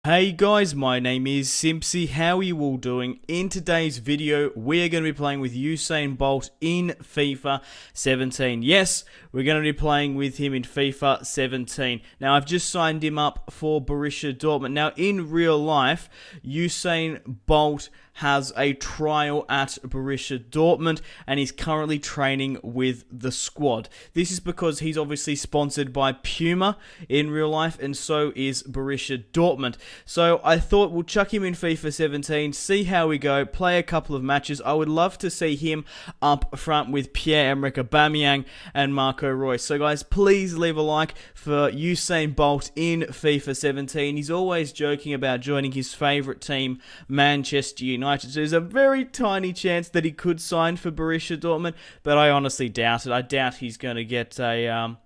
Hey guys, my name is Simpzy. How are you all doing? In today's video, we're going to be playing with Usain Bolt in FIFA 17. Yes, we're going to be playing with him in FIFA 17. Now, I've just signed him up for Borussia Dortmund. Now, in real life, Usain Bolt has a trial at Borussia Dortmund and he's currently training with the squad. This is because he's obviously sponsored by Puma in real life, and so is Borussia Dortmund. So I thought we'll chuck him in FIFA 17, see how we go, play a couple of matches. I would love to see him up front with Pierre-Emerick Aubameyang and Marco Reus. So guys, please leave a like for Usain Bolt in FIFA 17. He's always joking about joining his favourite team, Manchester United. So there's a very tiny chance that he could sign for Borussia Dortmund, but I honestly doubt it. I doubt he's going to get a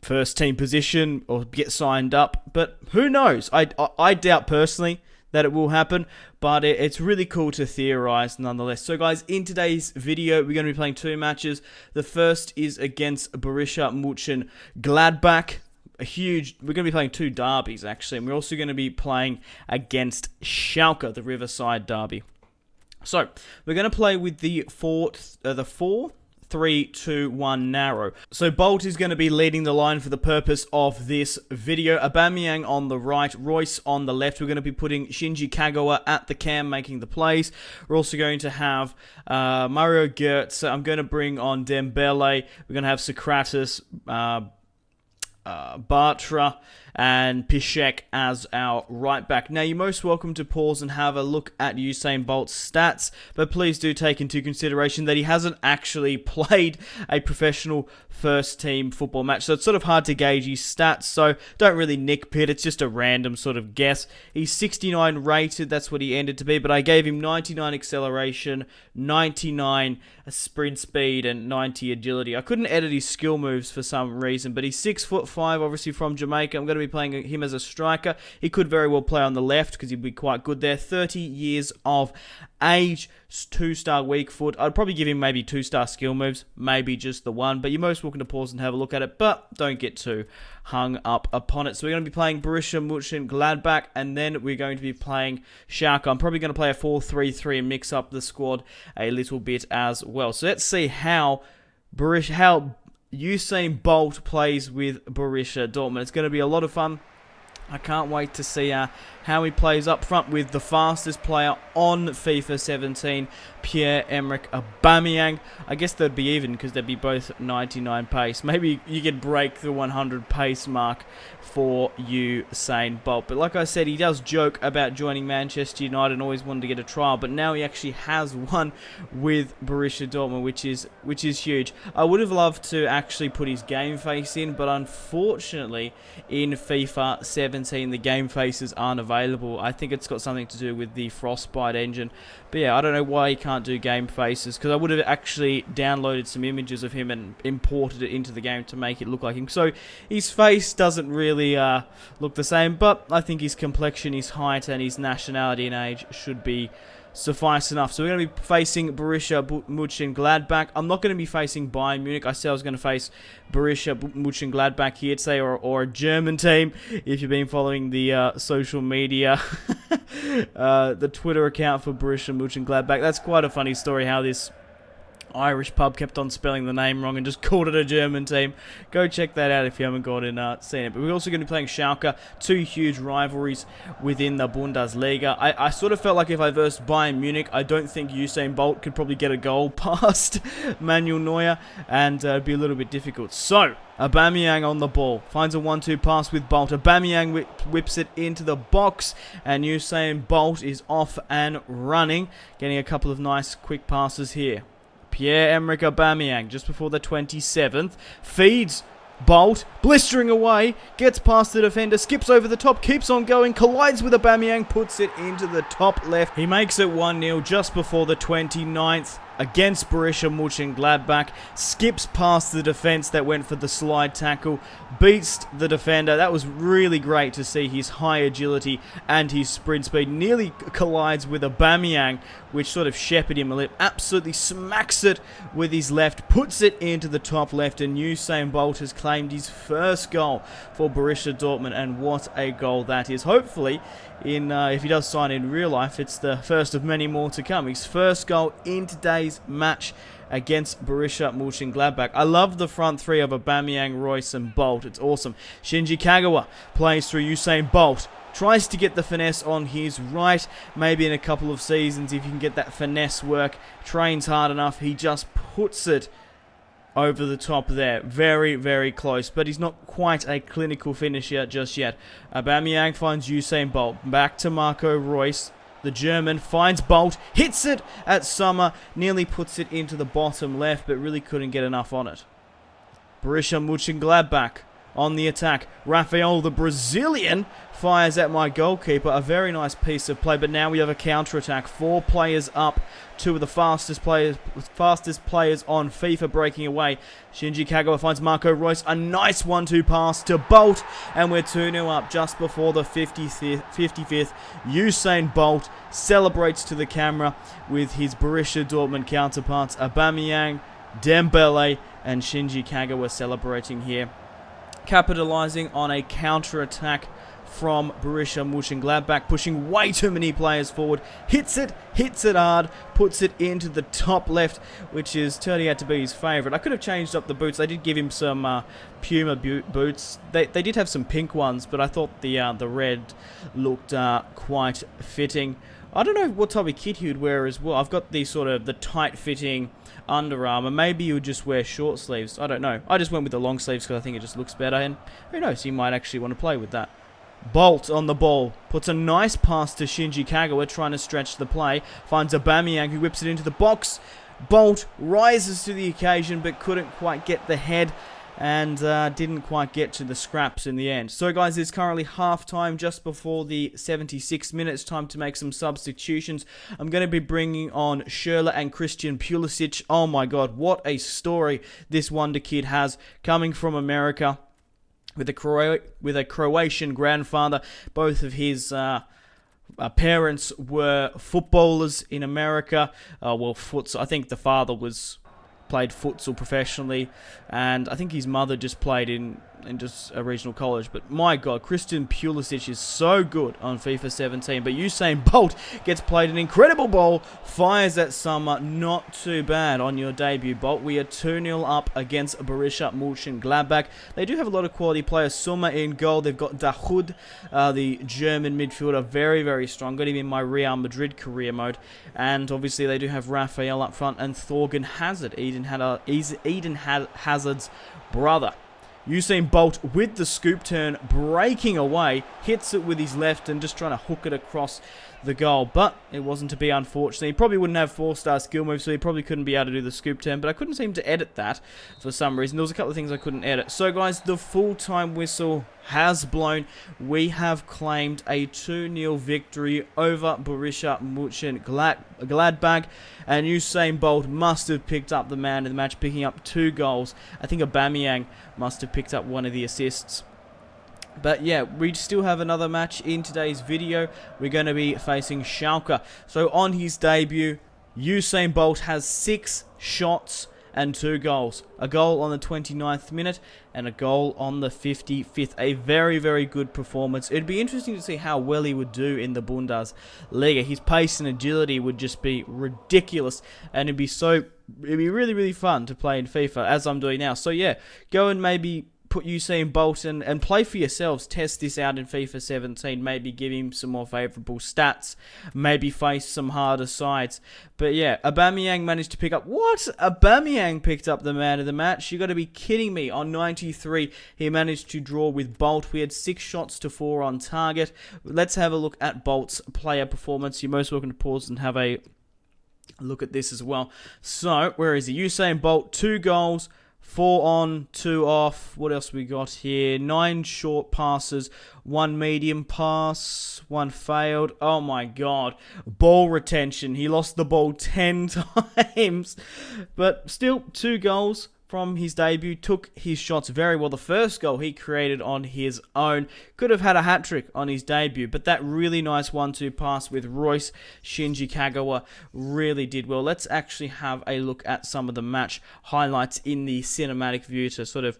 first team position or get signed up, but who knows? I doubt personally that it will happen, but it's really cool to theorize nonetheless. So guys, in today's video, we're going to be playing two matches. The first is against Borussia Mönchengladbach. We're going to be playing two derbies actually, and we're also going to be playing against Schalke, the Riverside derby. So we're going to play with the 4-3-2-1 narrow. So Bolt is going to be leading the line for the purpose of this video. Aubameyang on the right, Reus on the left. We're going to be putting Shinji Kagawa at the cam making the plays. We're also going to have Mario Götze. I'm going to bring on Dembele. We're going to have Socrates, Bartra and Piszczek as our right back. Now, you're most welcome to pause and have a look at Usain Bolt's stats, but please do take into consideration that he hasn't actually played a professional first team football match, so it's sort of hard to gauge his stats, so don't really nitpick. It's just a random sort of guess. He's 69 rated, that's what he ended to be, but I gave him 99 acceleration, 99 sprint speed, and 90 agility. I couldn't edit his skill moves for some reason, but he's 6'5", obviously from Jamaica. I'm going to be playing him as a striker. He could very well play on the left because he'd be quite good there. 30 years of age, 2-star weak foot. I'd probably give him maybe 2-star skill moves, maybe just the one, but you're most welcome to pause and have a look at it, but don't get too hung up upon it. So we're going to be playing Borussia Mönchengladbach, and then we're going to be playing Schalke. I'm probably going to play a 4-3-3 and mix up the squad a little bit as well. So let's see how Usain Bolt plays with Borussia Dortmund. It's going to be a lot of fun. I can't wait to see how he plays up front with the fastest player on FIFA 17, Pierre-Emerick Aubameyang. I guess they'd be even because they'd be both 99 pace. Maybe you could break the 100 pace mark for Usain Bolt. But like I said, he does joke about joining Manchester United and always wanted to get a trial, but now he actually has one with Borussia Dortmund, which is huge. I would have loved to actually put his game face in, but unfortunately in FIFA 17 the game faces aren't available. I think it's got something to do with the Frostbite engine. But yeah, I don't know why he can't do game faces, because I would have actually downloaded some images of him and imported it into the game to make it look like him. So his face doesn't really look the same, but I think his complexion, his height and his nationality and age should be suffice enough. So we're going to be facing Borussia Mönchengladbach. I'm not going to be facing Bayern Munich. I said I was going to face Borussia Mönchengladbach here today, or a German team, if you've been following the social media. The Twitter account for Borussia Mönchengladbach. That's quite a funny story how this Irish pub kept on spelling the name wrong and just called it a German team. Go check that out if you haven't gone and seen it. But we're also going to be playing Schalke, two huge rivalries within the Bundesliga. I sort of felt like if I versed Bayern Munich, I don't think Usain Bolt could probably get a goal past Manuel Neuer, and it'd be a little bit difficult. So Aubameyang on the ball, finds a 1-2 pass with Bolt. Aubameyang whips it into the box, and Usain Bolt is off and running, getting a couple of nice quick passes here. Pierre-Emerick Aubameyang, just before the 27th, feeds Bolt, blistering away, gets past the defender, skips over the top, keeps on going, collides with Aubameyang, puts it into the top left. He makes it 1-0 just before the 29th. against Borussia Mönchengladbach, skips past the defense that went for the slide tackle, beats the defender. That was really great to see his high agility and his sprint speed. Nearly collides with Aubameyang, which sort of shepherded him a little. Absolutely smacks it with his left, puts it into the top left, and Usain Bolt has claimed his first goal for Borussia Dortmund, and what a goal that is. Hopefully, if he does sign in real life, it's the first of many more to come. His first goal in today's match against Borussia Mönchengladbach. I love the front three of Aubameyang, Royce and Bolt. It's awesome. Shinji Kagawa plays through Usain Bolt. Tries to get the finesse on his right. Maybe in a couple of seasons, if you can get that finesse work, trains hard enough, he just puts it over the top there. Very, very close, but he's not quite a clinical finisher just yet. Aubameyang finds Usain Bolt. Back to Marco Reus. The German finds Bolt, hits it at Sommer, nearly puts it into the bottom left, but really couldn't get enough on it. Borussia Mönchengladbach on the attack. Rafael, the Brazilian, fires at my goalkeeper. A very nice piece of play, but now we have a counter-attack. 4 players up, 2 of the fastest players on FIFA breaking away. Shinji Kagawa finds Marco Reus. A nice 1-2 pass to Bolt, and we're 2-0 up just before the 55th. Usain Bolt celebrates to the camera with his Borussia Dortmund counterparts. Aubameyang, Dembele, and Shinji Kagawa celebrating here, capitalizing on a counter-attack from Borussia Mönchengladbach, pushing way too many players forward, hits it hard, puts it into the top left, which is turning out to be his favourite. I could have changed up the boots. They did give him some Puma boots. They did have some pink ones, but I thought the red looked quite fitting. I don't know what type of kit he would wear as well. I've got the sort of the tight-fitting Under Armour. Maybe he would just wear short sleeves. I don't know. I just went with the long sleeves because I think it just looks better, and who knows, he might actually want to play with that. Bolt on the ball, puts a nice pass to Shinji Kagawa, trying to stretch the play, finds Aubameyang, who whips it into the box. Bolt rises to the occasion, but couldn't quite get the head, and didn't quite get to the scraps in the end. So guys, it's currently half-time, just before the 76 minutes. Time to make some substitutions. I'm going to be bringing on Schürrle and Christian Pulisic. Oh my god, what a story this wonder kid has, coming from America with a Croatian grandfather. Both of his parents were footballers in America. I think the father played futsal professionally, and I think his mother just played in just a regional college. But my god, Christian Pulisic is so good on FIFA 17. But Usain Bolt gets played an incredible ball, fires at Sommer. Not too bad on your debut, Bolt. We are 2-0 up against Borussia Mönchengladbach. They do have a lot of quality players. Sommer in goal. They've got Dahoud, the German midfielder, very, very strong. Got him in my Real Madrid career mode. And obviously they do have Rafael up front and Thorgan Hazard, Eden Hazard's brother. Usain Bolt with the scoop turn, breaking away, hits it with his left and just trying to hook it across the goal, but it wasn't to be, unfortunately. He probably wouldn't have 4-star skill moves, so he probably couldn't be able to do the scoop turn, but I couldn't seem to edit that for some reason. There was a couple of things I couldn't edit. So guys, the full-time whistle has blown. We have claimed a 2-0 victory over Borussia Mönchengladbach, and Usain Bolt must have picked up the man of the match, picking up 2 goals. I think Aubameyang must have picked up one of the assists. But yeah, we still have another match in today's video. We're going to be facing Schalke. So on his debut, Usain Bolt has 6 shots and 2 goals. A goal on the 29th minute and a goal on the 55th. A very, very good performance. It'd be interesting to see how well he would do in the Bundesliga. His pace and agility would just be ridiculous, and it'd be really, really fun to play in FIFA, as I'm doing now. So yeah, go and maybe put Usain Bolt and play for yourselves. Test this out in FIFA 17. Maybe give him some more favourable stats. Maybe face some harder sides. But yeah, Aubameyang managed to pick up... What? Aubameyang picked up the man of the match? You got to be kidding me. On 93, he managed to draw with Bolt. We had 6 shots to 4 on target. Let's have a look at Bolt's player performance. You're most welcome to pause and have a look at this as well. So, where is he? Usain Bolt, 2 goals, 4 on, 2 off. What else we got here? 9 short passes, 1 medium pass, 1 failed. Oh my god. Ball retention. He lost the ball 10 times. But still, 2 goals from his debut. Took his shots very well. The first goal he created on his own. Could have had a hat-trick on his debut, but that really nice 1-2 pass with Royce Shinji Kagawa really did well. Let's actually have a look at some of the match highlights in the cinematic view to sort of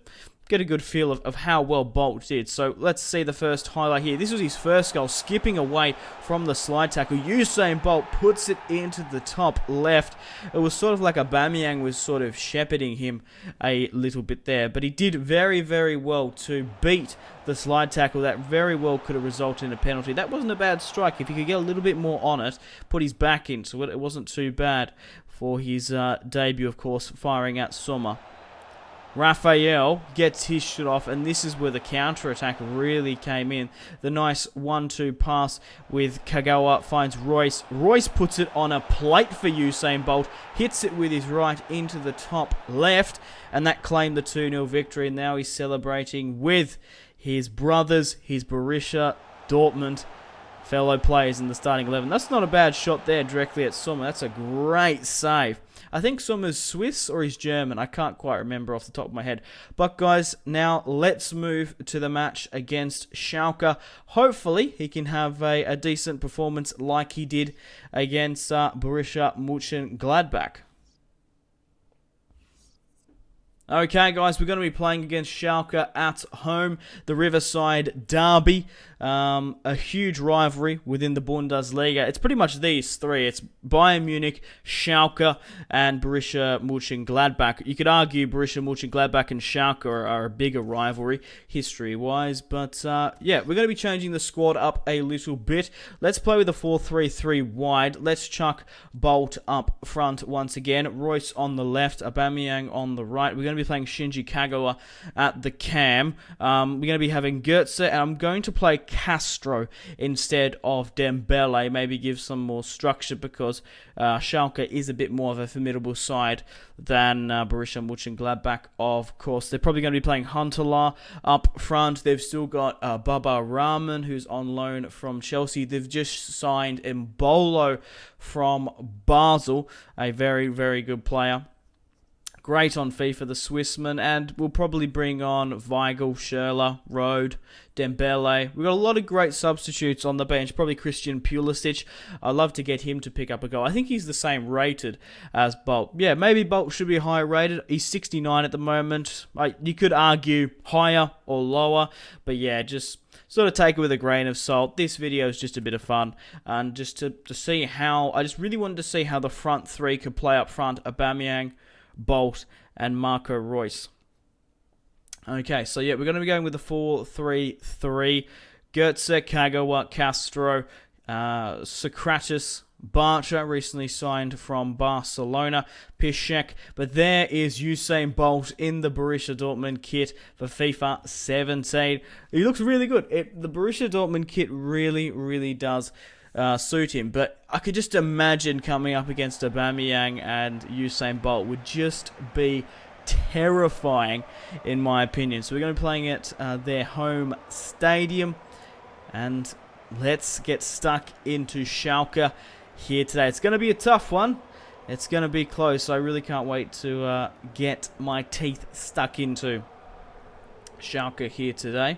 get a good feel of how well Bolt did. So let's see the first highlight here. This was his first goal, skipping away from the slide tackle. Usain Bolt puts it into the top left. It was sort of like Aubameyang was sort of shepherding him a little bit there, but he did very, very well to beat the slide tackle. That very well could have resulted in a penalty. That wasn't a bad strike. If he could get a little bit more on it, put his back into it, it wasn't too bad for his debut, of course, firing at Sommer. Raphael gets his shot off, and this is where the counter-attack really came in. The nice 1-2 pass with Kagawa finds Royce. Royce puts it on a plate for Usain Bolt, hits it with his right into the top left, and that claimed the 2-0 victory. And now he's celebrating with his brothers, his Borussia Dortmund fellow players in the starting 11. That's not a bad shot there directly at Sommer. That's a great save. I think Sommer's Swiss or he's German. I can't quite remember off the top of my head. But guys, now let's move to the match against Schalke. Hopefully, he can have a decent performance like he did against Borussia Mönchengladbach. Okay, guys, we're going to be playing against Schalke at home, the Riverside Derby. A huge rivalry within the Bundesliga. It's pretty much these three. It's Bayern Munich, Schalke, and Borussia Mönchengladbach. You could argue Borussia Mönchengladbach and Schalke are a bigger rivalry, history-wise. But, yeah, we're going to be changing the squad up a little bit. Let's play with a 4-3-3 wide. Let's chuck Bolt up front once again. Royce on the left, Aubameyang on the right. We're going to be playing Shinji Kagawa at the cam. We're going to be having Goetze, and I'm going to play Castro instead of Dembele. Maybe give some more structure because Schalke is a bit more of a formidable side than Borussia Mönchengladbach, of course. They're probably going to be playing Huntelaar up front. They've still got Baba Rahman, who's on loan from Chelsea. They've just signed Mbolo from Basel, a very, very good player. Great on FIFA, the Swissman, and we'll probably bring on Weigl, Schürrle, Rode, Dembele. We've got a lot of great substitutes on the bench, probably Christian Pulisic. I'd love to get him to pick up a goal. I think he's the same rated as Bolt. Yeah, maybe Bolt should be higher rated. He's 69 at the moment. You could argue higher or lower, but yeah, just sort of take it with a grain of salt. This video is just a bit of fun, and just to see how, I just really wanted to see how the front three could play up front. Aubameyang, Bolt, and Marco Royce. Okay, so yeah, we're going to be going with the 4-3-3. Goetze, Kagawa, Castro, Socrates, Bartra, recently signed from Barcelona, Piszczek, but there is Usain Bolt in the Borussia Dortmund kit for FIFA 17. He looks really good. The Borussia Dortmund kit really, really does suit him, but I could just imagine coming up against Aubameyang and Usain Bolt would just be terrifying, in my opinion. So we're going to be playing at their home stadium, and let's get stuck into Schalke here today. It's going to be a tough one. It's going to be close. I really can't wait to get my teeth stuck into Schalke here today.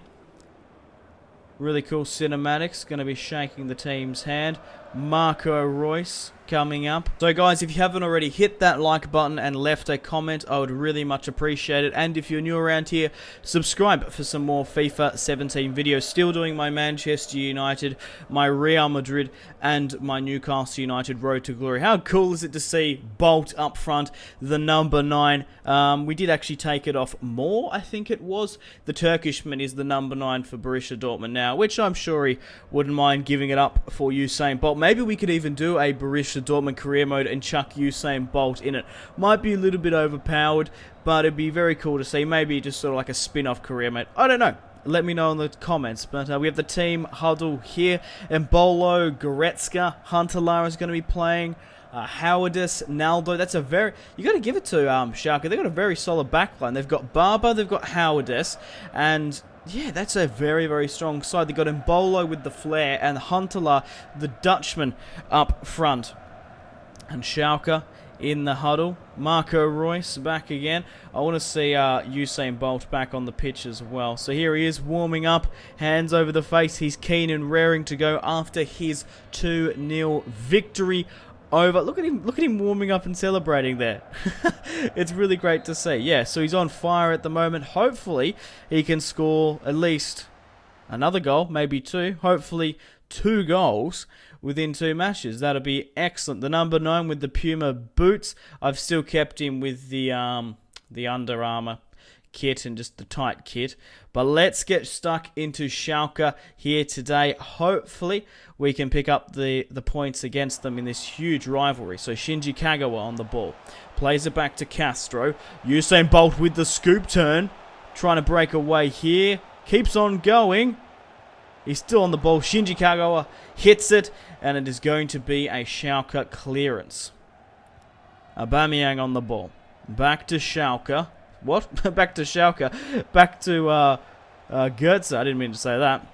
Really cool cinematics. Going to be shaking the team's hand. Marco Royce coming up. So guys, if you haven't already, hit that like button and left a comment. I would really much appreciate it. And if you're new around here, subscribe for some more FIFA 17 videos. Still doing my Manchester United, my Real Madrid, and my Newcastle United road to glory. How cool is it to see Bolt up front, the number 9? We did actually take it off Moore, I think it was. The Turkishman is the number 9 for Borussia Dortmund now, which I'm sure he wouldn't mind giving it up for Usain Bolt. Maybe we could even do a Borussia Dortmund career mode and chuck Usain Bolt in it. Might be a little bit overpowered, but it'd be very cool to see. Maybe just sort of like a spin-off career mode. I don't know. Let me know in the comments. But we have the team huddle here. Mbolo, Goretzka, Huntelaar is going to be playing. Howardis, Naldo. That's a very... You got to give it to Schalke. They've got a very solid backline. They've got Barber, they've got Howardis, and... yeah, that's a very, very strong side. They've got Mbolo with the flair and Huntelaar, the Dutchman, up front. And Schalke in the huddle. Marco Reus back again. I want to see Usain Bolt back on the pitch as well. So here he is warming up, hands over the face. He's keen and raring to go after his 2-0 victory over. Look at him warming up and celebrating there. It's really great to see. Yeah, so he's on fire at the moment. Hopefully he can score at least another goal, maybe 2. Hopefully 2 goals within 2 matches. That'll be excellent. The number 9 with the Puma boots. I've still kept him with the Under Armour kit and just the tight kit. But let's get stuck into Schalke here today. Hopefully we can pick up the points against them in this huge rivalry. So Shinji Kagawa on the ball. Plays it back to Castro. Usain Bolt with the scoop turn. Trying to break away here. Keeps on going. He's still on the ball. Shinji Kagawa hits it. And it is going to be a Schalke clearance. Aubameyang on the ball. Back to Schalke. What? Back to Schalke. Back to Goetze. I didn't mean to say that.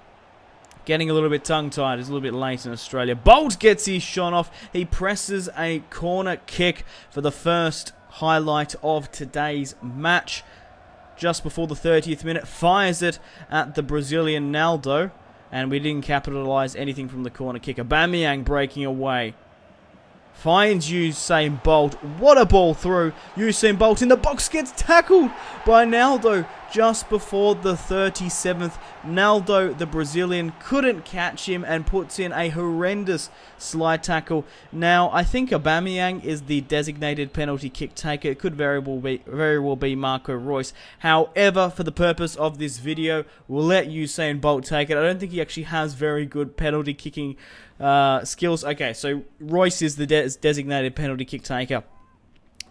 Getting a little bit tongue-tied. It's a little bit late in Australia. Bolt gets his shot off. He presses a corner kick for the first highlight of today's match. Just before the 30th minute. Fires it at the Brazilian Naldo. And we didn't capitalise anything from the corner kick. Aubameyang breaking away. Finds Usain Bolt. What a ball through. Usain Bolt in the box gets tackled by Naldo just before the 37th. Naldo, the Brazilian, couldn't catch him and puts in a horrendous slide tackle. Now, I think Aubameyang is the designated penalty kick taker. It could very well be Marco Reus. However, for the purpose of this video, we'll let Usain Bolt take it. I don't think he actually has very good penalty kicking skills. Okay, so Reus is the designated penalty kick taker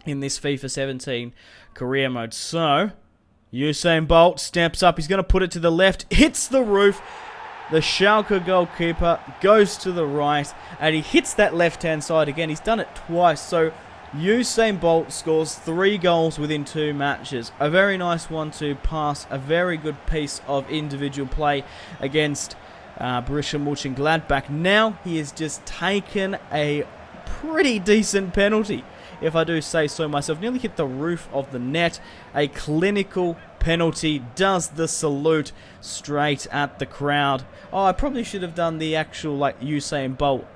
in this FIFA 17 career mode. So, Usain Bolt steps up. He's going to put it to the left. Hits the roof. The Schalke goalkeeper goes to the right. And he hits that left-hand side again. He's done it twice. So, Usain Bolt scores 3 goals within 2 matches. A very nice 1-2 pass. A very good piece of individual play against Borussia Mönchengladbach. Now he has just taken a pretty decent penalty, if I do say so myself. Nearly hit the roof of the net. A clinical penalty. Does the salute straight at the crowd. Oh, I probably should have done the actual Usain Bolt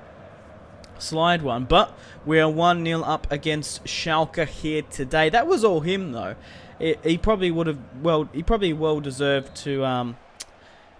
slide one, but we are 1-0 up against Schalke here today. That was all him though. He probably would have he probably well deserved to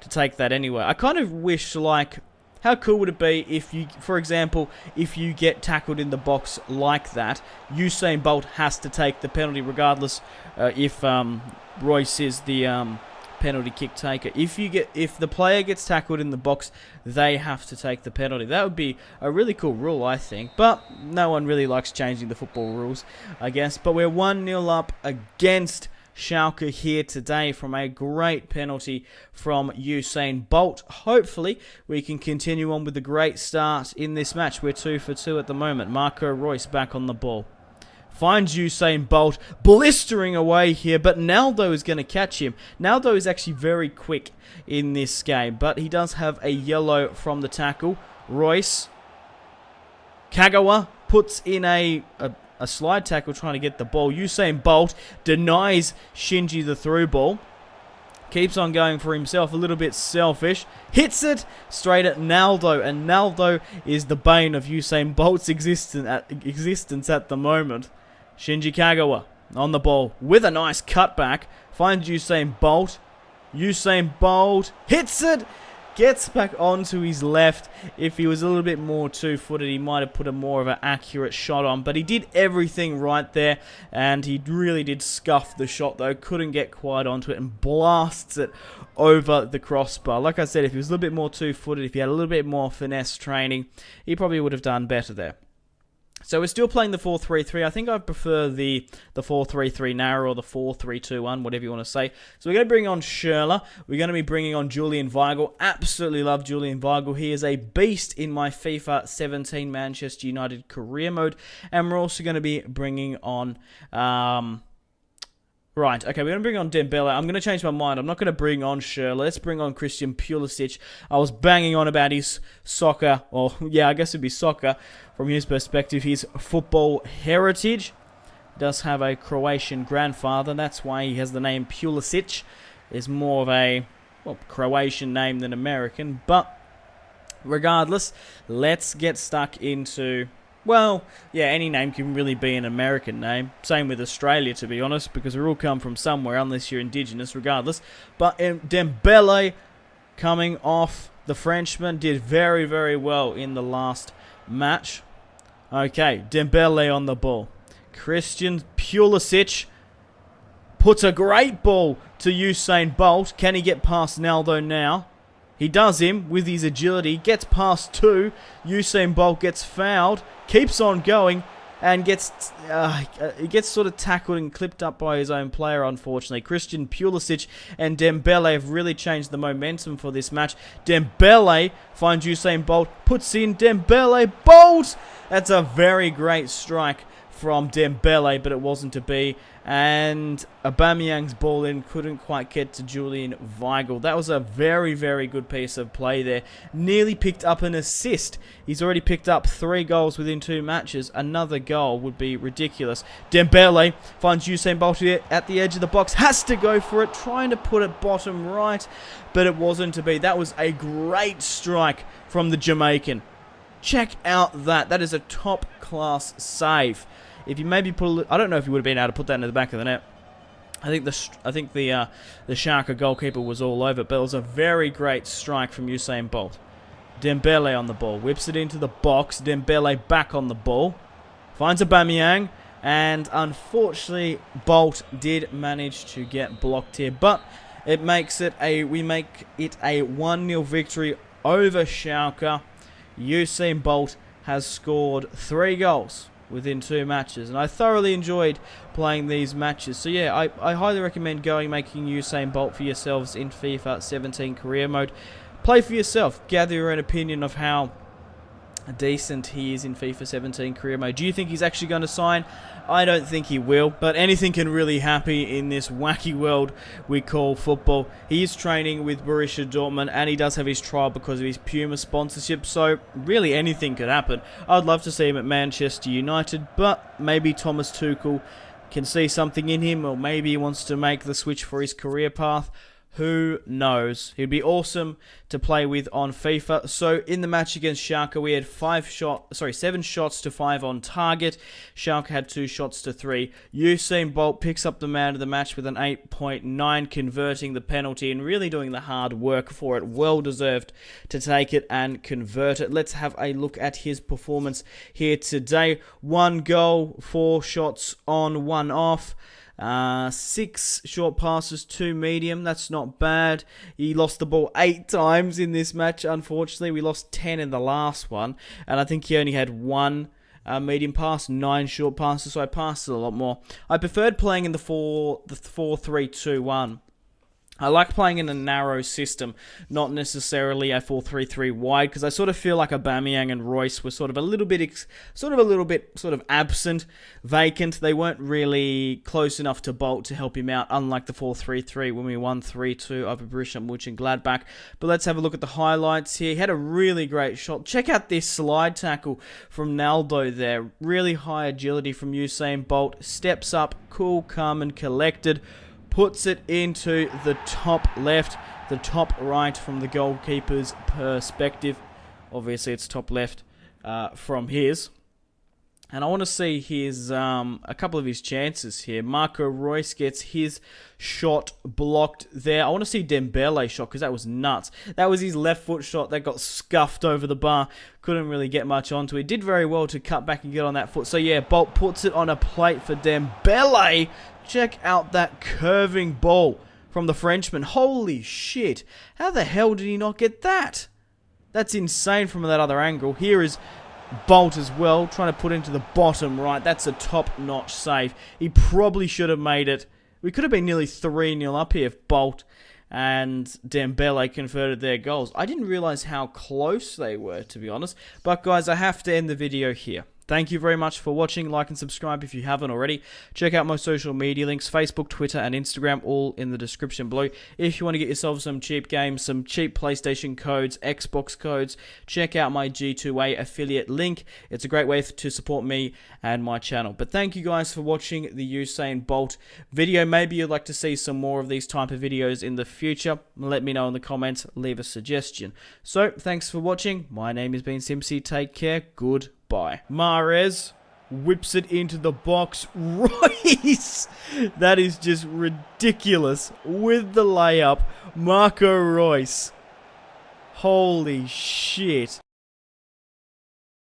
take that anyway. I kind of wish, how cool would it be if you, for example, if you get tackled in the box like that, Usain Bolt has to take the penalty regardless if Reus is the penalty kick taker. If the player gets tackled in the box, they have to take the penalty. That would be a really cool rule, I think. But no one really likes changing the football rules, I guess. But we're 1-0 up against Schalke here today from a great penalty from Usain Bolt. Hopefully we can continue on with the great start in this match. We're 2 for 2 at the moment. Marco Reus back on the ball. Finds Usain Bolt blistering away here, but Naldo is going to catch him. Naldo is actually very quick in this game, but he does have a yellow from the tackle. Reus. Kagawa puts in a slide tackle trying to get the ball. Usain Bolt denies Shinji the through ball. Keeps on going for himself, a little bit selfish. Hits it straight at Naldo, and Naldo is the bane of Usain Bolt's existence at the moment. Shinji Kagawa on the ball with a nice cutback. Finds Usain Bolt. Usain Bolt hits it. Gets back onto his left. If he was a little bit more two-footed, he might have put a more of an accurate shot on. But he did everything right there, and he really did scuff the shot, though. Couldn't get quite onto it and blasts it over the crossbar. Like I said, if he was a little bit more two-footed, if he had a little bit more finesse training, he probably would have done better there. So we're still playing the 4-3-3. I think I prefer the 4-3-3 narrow or the 4-3-2-1, whatever you want to say. So we're going to bring on Schürrle. We're going to be bringing on Julian Weigl. Absolutely love Julian Weigl. He is a beast in my FIFA 17 Manchester United career mode. And we're also going to be bringing on... Right, okay, we're going to bring on Dembele. I'm going to change my mind. I'm not going to bring on Schürrle. Let's bring on Christian Pulisic. I was banging on about his soccer, or yeah, I guess it'd be soccer from his perspective. His football heritage. Does have a Croatian grandfather. That's why he has the name Pulisic. It's more of a Croatian name than American. But regardless, let's get stuck into... Well, yeah, any name can really be an American name. Same with Australia, to be honest, because we all come from somewhere, unless you're indigenous, regardless. But Dembele, coming off, the Frenchman, did very, very well in the last match. Okay, Dembele on the ball. Christian Pulisic puts a great ball to Usain Bolt. Can he get past Naldo now? He does him with his agility, gets past two, Usain Bolt gets fouled, keeps on going, and gets sort of tackled and clipped up by his own player, unfortunately. Christian Pulisic and Dembele have really changed the momentum for this match. Dembele finds Usain Bolt, puts in Dembele, Bolt! That's a very great strike from Dembele, but it wasn't to be. And Aubameyang's ball in couldn't quite get to Julian Weigl. That was a very, very good piece of play there. Nearly picked up an assist. He's already picked up 3 goals within 2 matches. Another goal would be ridiculous. Dembele finds Usain Bolt at the edge of the box. Has to go for it. Trying to put it bottom right, but it wasn't to be. That was a great strike from the Jamaican. Check out that. That is a top-class save. If you maybe put, I don't know if you would have been able to put that into the back of the net. I think the Schalke goalkeeper was all over, but it was a very great strike from Usain Bolt. Dembele on the ball, whips it into the box. Dembele back on the ball, finds Aubameyang, and unfortunately Bolt did manage to get blocked here. But it makes it we make it a 1-0 victory over Schalke. Usain Bolt has scored 3 goals within 2 matches, and I thoroughly enjoyed playing these matches. So yeah, I highly recommend making Usain Bolt for yourselves in FIFA 17 career mode. Play for yourself, gather your own opinion of how decent he is in FIFA 17 career mode. Do you think he's actually going to sign? I don't think he will, but anything can really happen in this wacky world we call football. He is training with Borussia Dortmund, and he does have his trial because of his Puma sponsorship, so really anything could happen. I'd love to see him at Manchester United, but maybe Thomas Tuchel can see something in him, or maybe he wants to make the switch for his career path. Who knows? He'd be awesome to play with on FIFA. So in the match against Schalke, we had 7 shots to 5 on target. Schalke had 2 shots to 3. Usain Bolt picks up the man of the match with an 8.9, converting the penalty and really doing the hard work for it. Well deserved to take it and convert it. Let's have a look at his performance here today. 1 goal, 4 shots on, 1 off. 6 short passes, 2 medium. That's not bad. He lost the ball 8 times in this match. Unfortunately, we lost 10 in the last one, and I think he only had 1 medium pass, 9 short passes. So I passed it a lot more. I preferred playing in the 4-3-2-1. I like playing in a narrow system, not necessarily a 4-3-3 wide, because I sort of feel like Aubameyang and Royce were sort of a little bit absent, vacant. They weren't really close enough to Bolt to help him out, unlike the 4-3-3 when we won 3-2 over Borussia Mönchengladbach. But let's have a look at the highlights here. He had a really great shot. Check out this slide tackle from Naldo there. Really high agility from Usain Bolt. Steps up, cool, calm, and collected. Puts it into the top left, the top right from the goalkeeper's perspective. Obviously, it's top left from his. And I want to see his a couple of his chances here. Marco Reus gets his shot blocked there. I want to see Dembele's shot because that was nuts. That was his left foot shot that got scuffed over the bar. Couldn't really get much onto it. Did very well to cut back and get on that foot. So yeah, Bolt puts it on a plate for Dembele. Check out that curving ball from the Frenchman. Holy shit. How the hell did he not get that? That's insane from that other angle. Here is Bolt as well, trying to put into the bottom right. That's a top-notch save. He probably should have made it. We could have been nearly 3-0 up here if Bolt and Dembele converted their goals. I didn't realise how close they were, to be honest. But guys, I have to end the video here. Thank you very much for watching. Like and subscribe if you haven't already. Check out my social media links, Facebook, Twitter, and Instagram, all in the description below. If you want to get yourself some cheap games, some cheap PlayStation codes, Xbox codes, check out my G2A affiliate link. It's a great way to support me and my channel. But thank you guys for watching the Usain Bolt video. Maybe you'd like to see some more of these type of videos in the future. Let me know in the comments. Leave a suggestion. So, thanks for watching. My name has been Simpzy. Take care. Goodbye. Mahrez whips it into the box. Royce! That is just ridiculous. With the layup, Marco Reus. Holy shit.